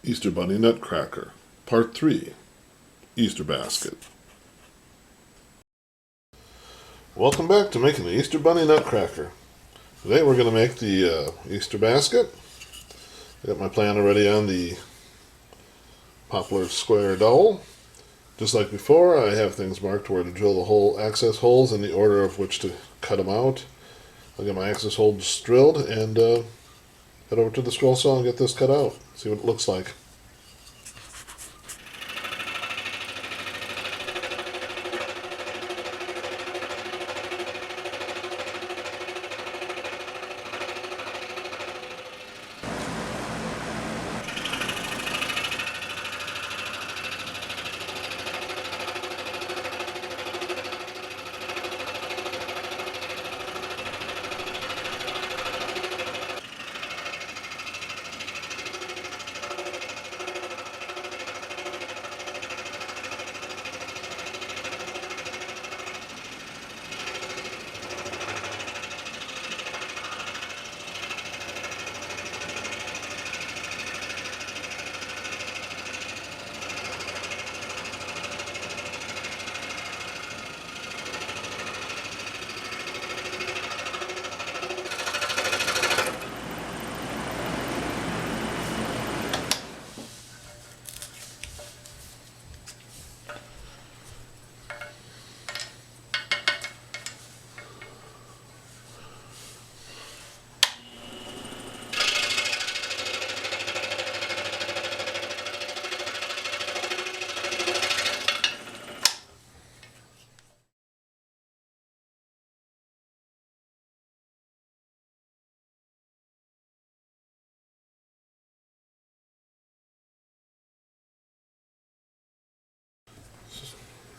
Easter Bunny Nutcracker, Part 3, Easter Basket. Welcome back to making the Easter Bunny Nutcracker. Today we're going to make the Easter basket. I got my plan already on the poplar square dowel. Just like before, I have things marked where to drill the hole access holes in the order of which to cut them out. I'll get my access holes drilled and head over to the scroll saw and get this cut out. See what it looks like.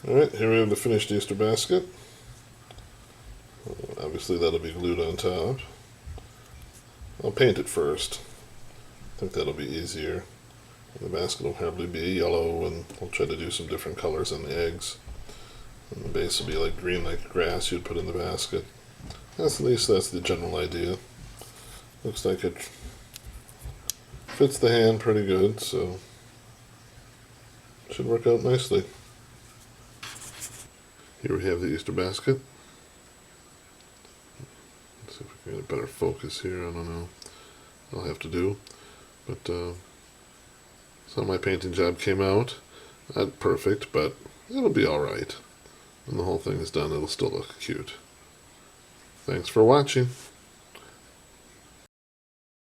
Alright, here we have the finished Easter basket. Obviously that'll be glued on top. I'll paint it first. I think that'll be easier. The basket will probably be yellow, and we'll try to do some different colors on the eggs. And the base will be like green, like grass you'd put in the basket. At least that's the general idea. Looks like it fits the hand pretty good, so it should work out nicely. Here we have the Easter basket. Let's see if we can get a better focus here. I don't know. I'll have to do. But so my painting job came out. Not perfect, but it'll be alright. When the whole thing is done, it'll still look cute. Thanks for watching.